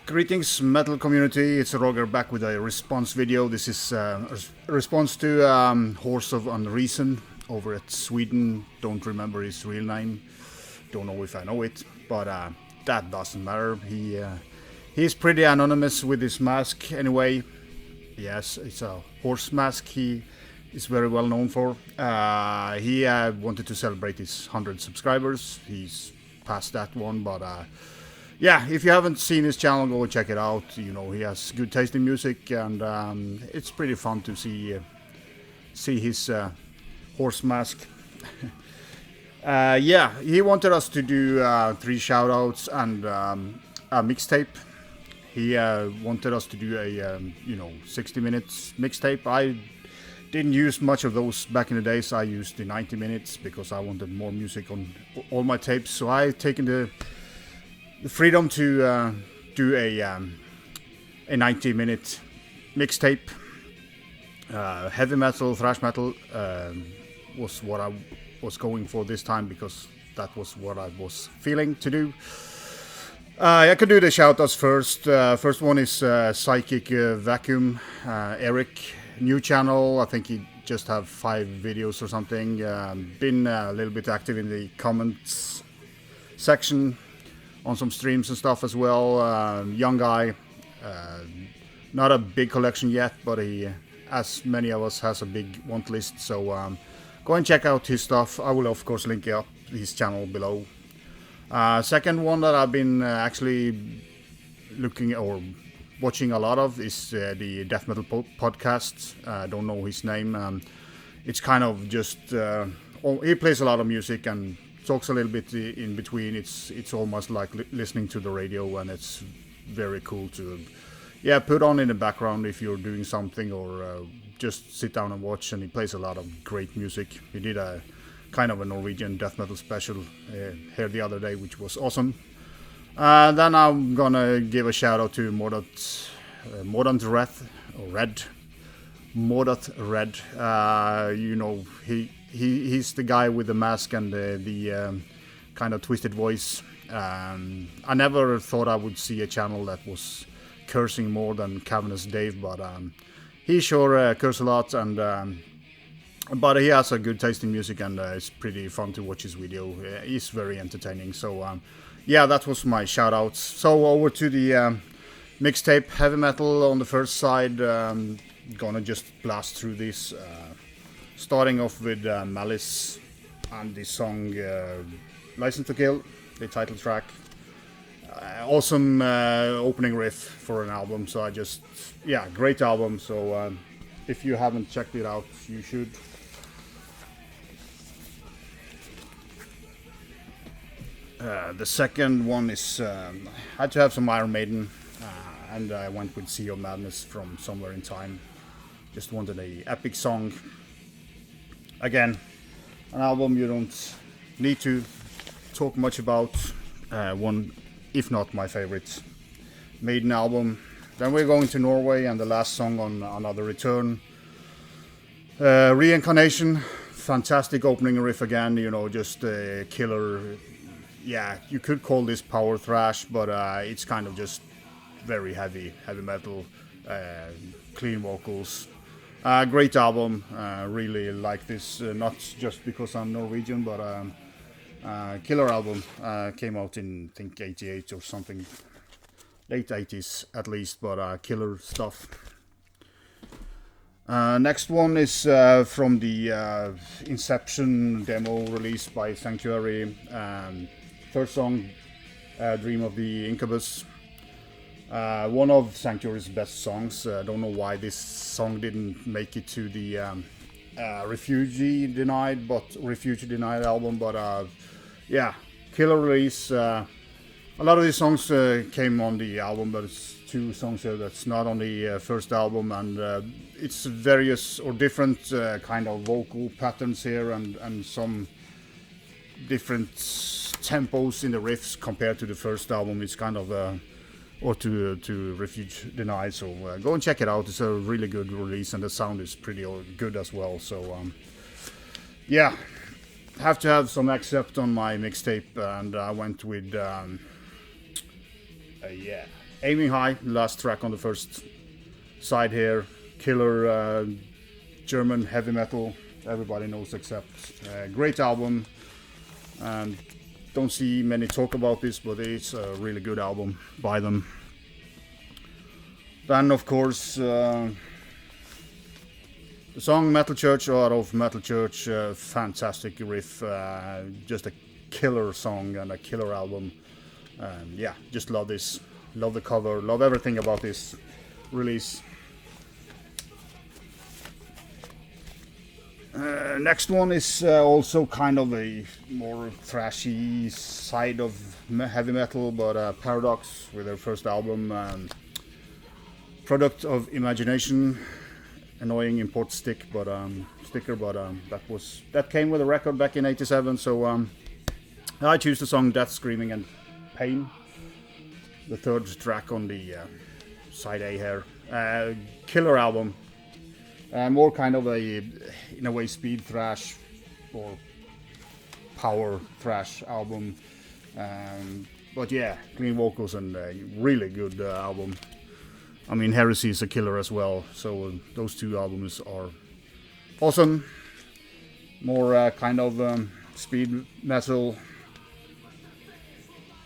Greetings, metal community. It's Roger back with a response video. This is a response to Horse of Unreason over at Sweden. Don't remember his real name. Don't know if I know it, but that doesn't matter. He's pretty anonymous with his mask anyway. Yes, it's a horse mask he is very well known for. He wanted to celebrate his 100 subscribers. He's past that one, but yeah, if you haven't seen his channel, go check it out. You know, he has good taste in music, and it's pretty fun to see his horse mask. Yeah, he wanted us to do 3 shoutouts and a mixtape. He wanted us to do a 60 minutes mixtape. I didn't use much of those back in the days. I used the 90 minutes because I wanted more music on all my tapes. So I've taken the freedom to do a 90-minute mixtape. Heavy metal, thrash metal was what I was going for this time because that was what I was feeling to do. I could do the shoutouts first. First one is Psychic Vacuum, Eric, new channel. I think he just have 5 videos or something. Been a little bit active in the comments section on some streams and stuff as well. Young guy, not a big collection yet, but he, as many of us, has a big want list. So go and check out his stuff. I will of course link up his channel below. Second one that I've been actually looking or watching a lot of is the death metal podcast. I don't know his name. It's kind of just he plays a lot of music and talks a little bit in between. It's almost like listening to the radio, and it's very cool to put on in the background if you're doing something or just sit down and watch. And he plays a lot of great music. He did a kind of a Norwegian death metal special here the other day, which was awesome. Then I'm gonna give a shout out to Mordant Red. You know, he's the guy with the mask and the kind of twisted voice. I never thought I would see a channel that was cursing more than Cavernous Dave, but he sure curses a lot, and but he has a good taste in music, and it's pretty fun to watch his video. He's very entertaining. So yeah, that was my shout outs. So over to the mixtape, heavy metal on the first side. Gonna just blast through this, starting off with Malice and the song License to Kill, the title track. Awesome opening riff for an album. So great album. So if you haven't checked it out, you should. The second one is I had to have some Iron Maiden, and I went with Sea of Madness from Somewhere in Time. Just wanted a epic song. Again, an album you don't need to talk much about. One, if not my favorite Maiden album. Then we're going to Norway, and the last song on Another Return. Reincarnation, fantastic opening riff again. You know, just killer. Yeah, you could call this power thrash, but it's kind of just very heavy metal, clean vocals. Great album. Really like this, not just because I'm Norwegian, but killer album. Came out in, I think, 88 or something, late 80s at least, but killer stuff. Next one is from the Inception demo released by Sanctuary. First song, Dream of the Incubus. One of Sanctuary's best songs. Don't know why this song didn't make it to the Refugee Denied album, but yeah, killer release. A lot of these songs came on the album, but it's 2 songs here that's not on the first album, and it's various or different kind of vocal patterns here, and some different tempos in the riffs compared to the first album. It's kind of or to Refuge Denied. So go and check it out. It's a really good release, and the sound is pretty good as well. So yeah, have to have some Accept on my mixtape, and I went with Aiming High, last track on the first side here. Killer German heavy metal, everybody knows except. Great album. Don't see many talk about this, but it's a really good album by them. Then, of course, the song Metal Church out of Metal Church, fantastic riff, just a killer song and a killer album. Yeah, just love this, love the cover, love everything about this release. Next one is also kind of a more thrashy side of heavy metal, but Paradox with their first album, Product of Imagination. Annoying import sticker, but that came with a record back in '87. So I choose the song "Death, Screaming and Pain," the third track on the side A here. Killer album, more kind of a, in a way, speed thrash or power thrash album. But yeah, clean vocals and a really good album. I mean, Heresy is a killer as well, so those two albums are awesome. More kind of speed metal.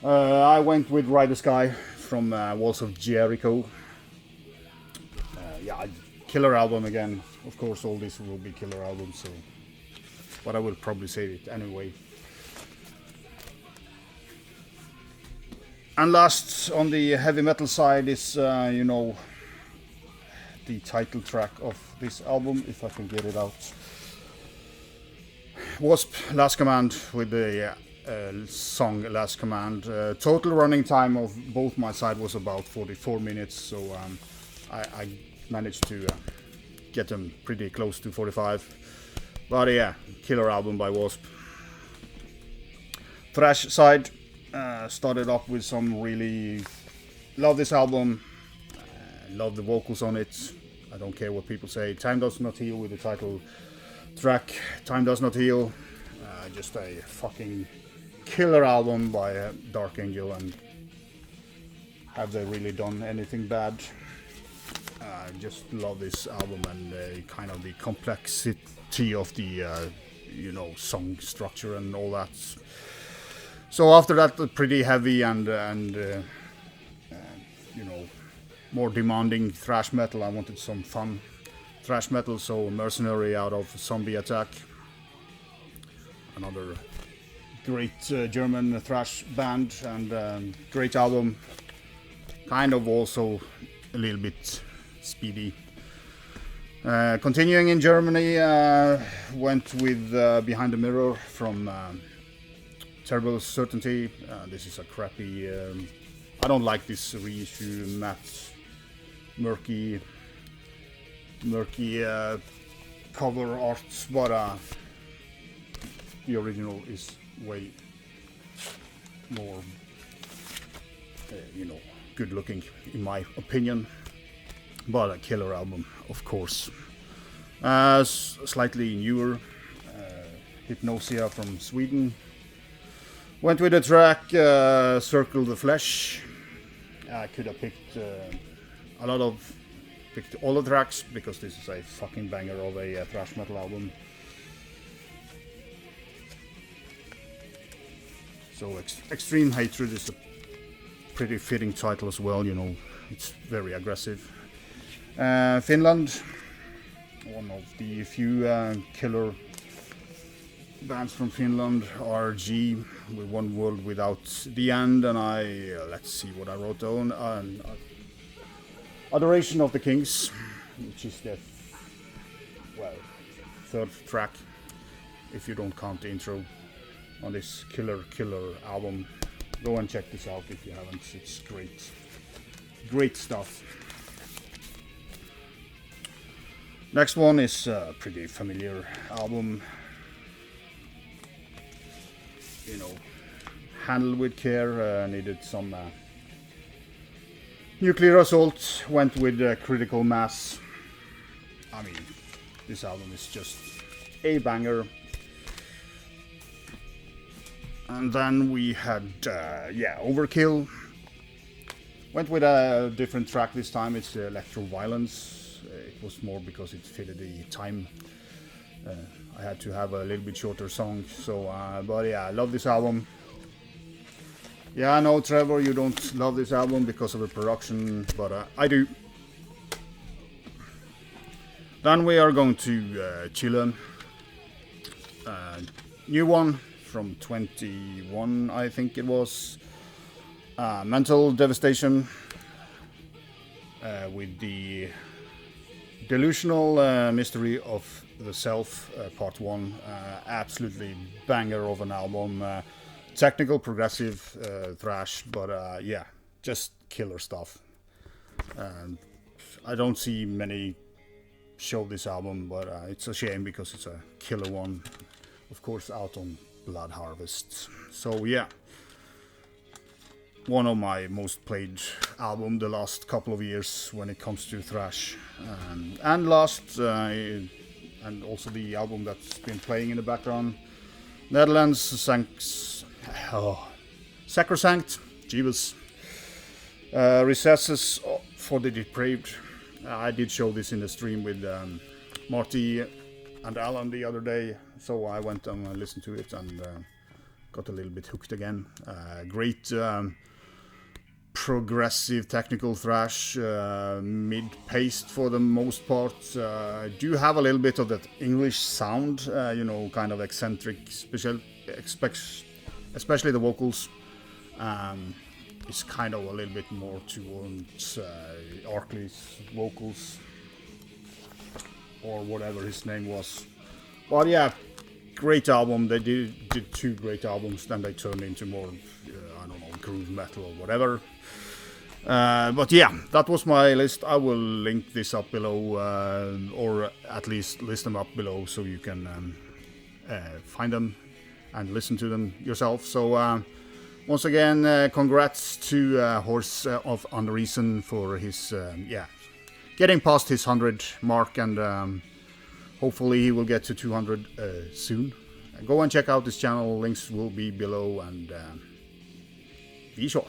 I went with Ride the Sky from Walls of Jericho. Yeah, killer album again. Of course, all these will be killer albums, so, but I will probably say it anyway. And last on the heavy metal side is, you know, the title track of this album, if I can get it out. WASP, Last Command, with the song Last Command. Total running time of both my side was about 44 minutes, so I managed to get them pretty close to 45. But yeah, killer album by WASP. Thrash side. Started off with some really love this album, love the vocals on it. I don't care what people say. Time Does Not Heal with the title track. Time Does Not Heal, just a fucking killer album by Dark Angel. And have they really done anything bad? I just love this album and kind of the complexity of the you know, song structure and all that. So after that, pretty heavy and you know, more demanding thrash metal. I wanted some fun thrash metal, so Mercenary out of Zombie Attack, another great German thrash band and great album. Kind of also a little bit speedy. Continuing in Germany, went with Behind the Mirror from Terrible Certainty. This is a crappy, I don't like this reissue, matte, murky cover art, but the original is way more, you know, good looking in my opinion. But a killer album, of course. Slightly newer, Hypnosia from Sweden. Went with the track Circle the Flesh. I could have picked all the tracks because this is a fucking banger of a thrash metal album. So Extreme Hatred is a pretty fitting title as well, you know, it's very aggressive. Finland, one of the few killer bands from Finland, A.R.G. with One World Without the End, and let's see what I wrote down. Adoration of the Kings, which is the third track, if you don't count the intro on this killer album. Go and check this out if you haven't. It's great stuff. Next one is a pretty familiar album. You know, handled with care, needed some nuclear assault, went with Critical Mass. I mean, this album is just a banger. And then we had, Overkill. Went with a different track this time. It's Electro Violence. It was more because it fitted the time. I had to have a little bit shorter song. So, but yeah, I love this album. Yeah, I know, Trevor, you don't love this album because of the production, but I do. Then we are going to Chile. New one from 21, I think it was. Mental Devastation with the Delusional Mystery of the Self, Part 1. Absolutely banger of an album. Technical, progressive, thrash, but yeah, just killer stuff. I don't see many show this album, but it's a shame because it's a killer one. Of course, out on Blood Harvest. So yeah, one of my most played album the last couple of years when it comes to thrash. And last, and also the album that's been playing in the background, Netherlands, Sacrosanct, Jeebus. Recesses for the Depraved. I did show this in the stream with Marty and Alan the other day, so I went and listened to it and got a little bit hooked again. Great progressive technical thrash, mid-paced for the most part. Do have a little bit of that English sound, kind of eccentric, especially the vocals. It's kind of a little bit more towards Artch's vocals, or whatever his name was. But yeah, great album. They did 2 great albums, then they turned into more, I don't know, groove metal or whatever. But yeah, that was my list. I will link this up below, or at least list them up below so you can find them and listen to them yourself. So once again, congrats to Horse of Unreason for his, getting past his 100 mark, and hopefully he will get to 200 soon. Go and check out his channel, links will be below, and be sure.